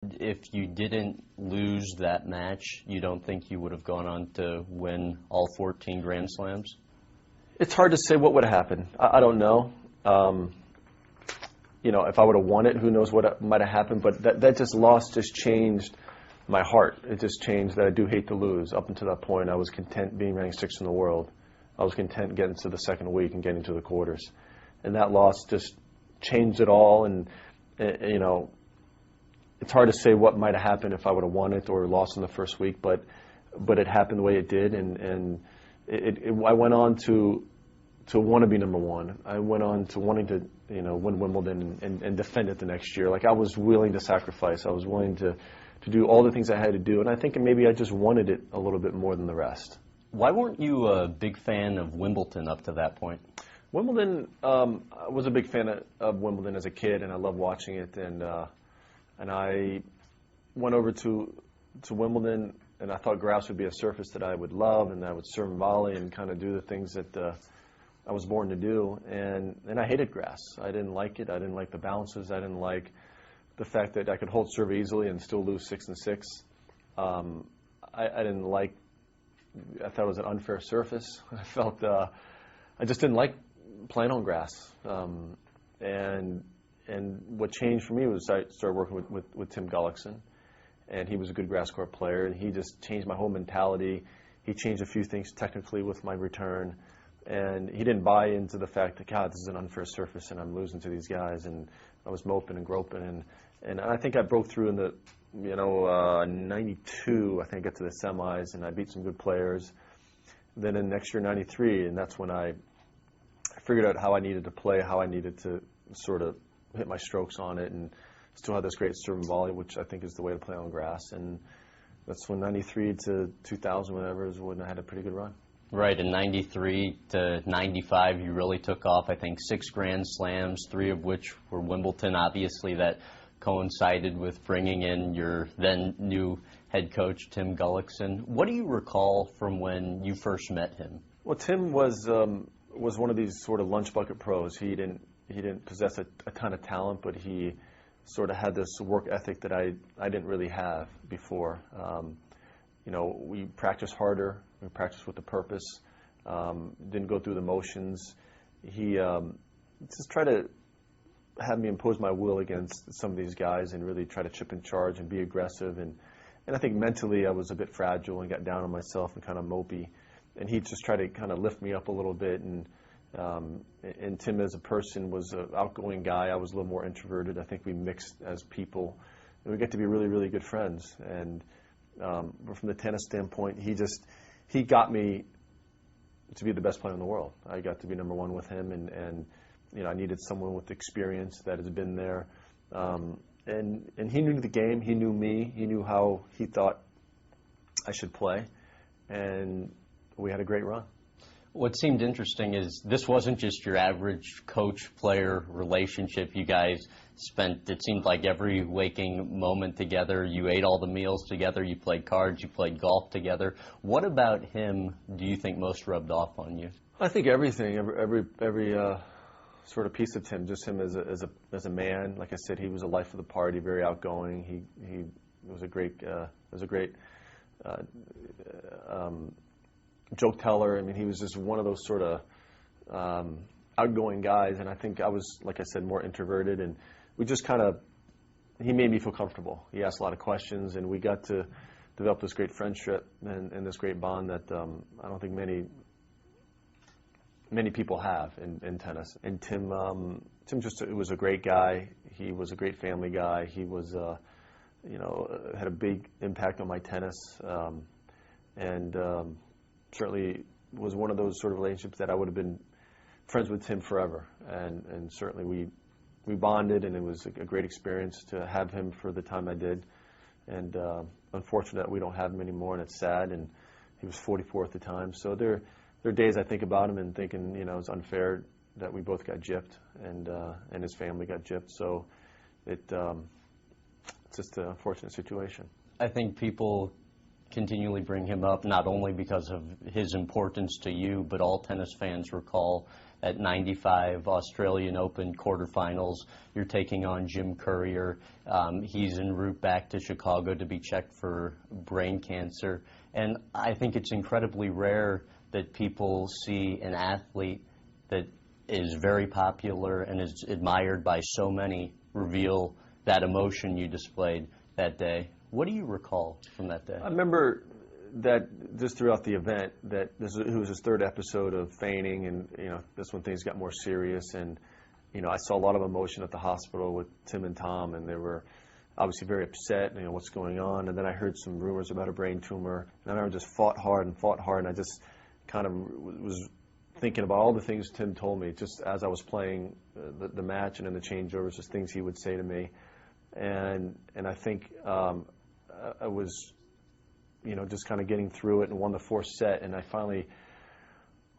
If you didn't lose that match, you don't think you would have gone on to win all 14 Grand Slams? It's hard to say what would have happened. I don't know. If I would have won it, who knows what might have happened. But that loss just changed my heart. It just changed that I do hate to lose. Up until that point, I was content being ranked 6th in the world. I was content getting to the second week and getting to the quarters. And that loss just changed it all. And, it's hard to say what might have happened if I would have won it or lost in the first week, but it happened the way it did, and I went on to want to be number one. I went on to wanting to win Wimbledon and defend it the next year. Like, I was willing to sacrifice. I was willing to do all the things I had to do, and I think maybe I just wanted it a little bit more than the rest. Why weren't you a big fan of Wimbledon up to that point? Wimbledon, I was a big fan of Wimbledon as a kid, and I loved watching it, and I went over to Wimbledon, and I thought grass would be a surface that I would love, and I would serve and volley and kind of do the things that I was born to do. And I hated grass. I didn't like it. I didn't like the bounces. I didn't like the fact that I could hold serve easily and still lose 6-6. I didn't like. I thought it was an unfair surface. I felt I just didn't like playing on grass. And what changed for me was I started working with Tim Gullickson, and he was a good grass court player, and he just changed my whole mentality. He changed a few things technically with my return, and he didn't buy into the fact that, God, this is an unfair surface and I'm losing to these guys, and I was moping and groping, and I think I broke through in the 92. I think I got to the semis, and I beat some good players. Then in next year, 93, and that's when I figured out how I needed to play, how I needed to sort of hit my strokes on it, and still had this great serve and volley, which I think is the way to play on grass. And that's when 93 to 2000, whatever, is when I had a pretty good run. Right, in 93 to 95, you really took off. I think 6 Grand Slams, 3 of which were Wimbledon. Obviously, that coincided with bringing in your then new head coach, Tim Gullickson. What do you recall from when you first met him? Well, Tim was one of these sort of lunch bucket pros. He didn't possess a ton of talent, but he sort of had this work ethic that I didn't really have before. We practiced harder. We practiced with a purpose. Didn't go through the motions. He just tried to have me impose my will against some of these guys and really try to chip in charge and be aggressive. And I think mentally I was a bit fragile and got down on myself and kind of mopey. And he just tried to kind of lift me up a little bit. And Tim as a person was an outgoing guy. I was a little more introverted. I think we mixed as people, and we got to be really, really good friends. And from the tennis standpoint, he got me to be the best player in the world. I got to be number one with him, and I needed someone with experience that has been there. And he knew the game. He knew me. He knew how he thought I should play, and we had a great run. What seemed interesting is this wasn't just your average coach-player relationship. You guys spent, it seemed like, every waking moment together. You ate all the meals together. You played cards. You played golf together. What about him do you think most rubbed off on you? I think everything, every sort of piece of Tim, just him as a man. Like I said, he was a life of the party, very outgoing. He was a great joke teller. I mean, he was just one of those sort of outgoing guys, and I think I was, like I said, more introverted, and we just he made me feel comfortable. He asked a lot of questions, and we got to develop this great friendship and this great bond that I don't think many people have in tennis. And Tim just was a great guy. He was a great family guy. He was, had a big impact on my tennis, and certainly was one of those sort of relationships that I would have been friends with Tim forever. And certainly we bonded, and it was a great experience to have him for the time I did. And unfortunate that we don't have him anymore, and it's sad. And he was 44 at the time. So there are days I think about him and thinking, it's unfair that we both got gypped, and his family got gypped. So it's just an unfortunate situation. I think people continually bring him up, not only because of his importance to you, but all tennis fans recall at 95 Australian Open quarterfinals. You're taking on Jim Courier. He's en route back to Chicago to be checked for brain cancer. And I think it's incredibly rare that people see an athlete that is very popular and is admired by so many reveal that emotion you displayed that day. What do you recall from that day? I remember that just throughout the event, that it was his third episode of feigning, and that's when things got more serious. And I saw a lot of emotion at the hospital with Tim and Tom, and they were obviously very upset. What's going on? And then I heard some rumors about a brain tumor, and I just fought hard, and I just kind of was thinking about all the things Tim told me just as I was playing the match and in the changeovers, just things he would say to me. And I think I was, just kind of getting through it and won the fourth set. And I finally,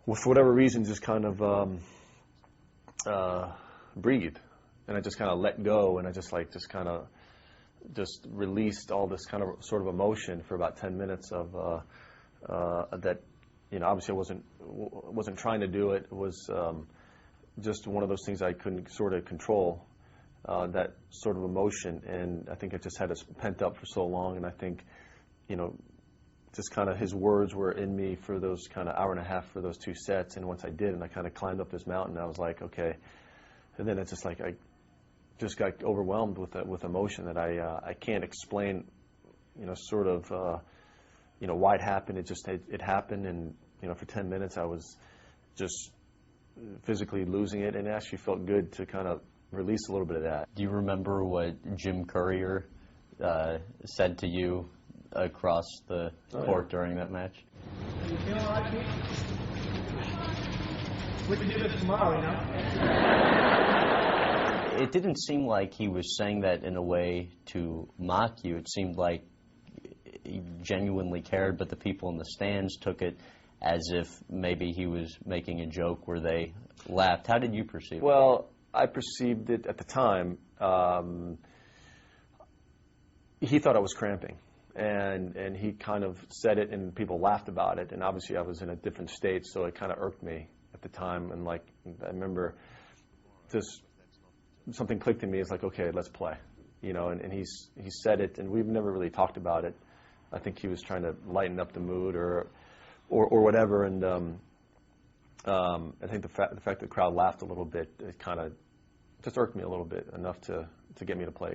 for whatever reason, just kind of breathed. And I just kind of let go, and I just released all this kind of sort of emotion for about 10 minutes of that. Obviously I wasn't trying to do it. It was just one of those things I couldn't sort of control, that sort of emotion. And I think I just had it pent up for so long. And I think, just kind of his words were in me for those kind of hour and a half for those two sets. And once I did, and I kind of climbed up this mountain, I was like, okay. And then it's just like I just got overwhelmed with emotion that I can't explain, sort of, why it happened. It happened, and for 10 minutes I was just physically losing it, and it actually felt good to kind of release a little bit of that. Do you remember what Jim Courier said to you across the court during that match? You feel all right, Pete? We can do this tomorrow, It didn't seem like he was saying that in a way to mock you. It seemed like he genuinely cared, but the people in the stands took it as if maybe he was making a joke where they laughed. How did you perceive it? Well, I perceived it at the time. He thought I was cramping, and he kind of said it, and people laughed about it. And obviously, I was in a different state, so it kind of irked me at the time. And I remember just something clicked in me. It's like, okay, let's play, And he said it, and we've never really talked about it. I think he was trying to lighten up the mood or whatever. And I think the fact the crowd laughed a little bit, it kind of just irked me a little bit, enough to get me to play.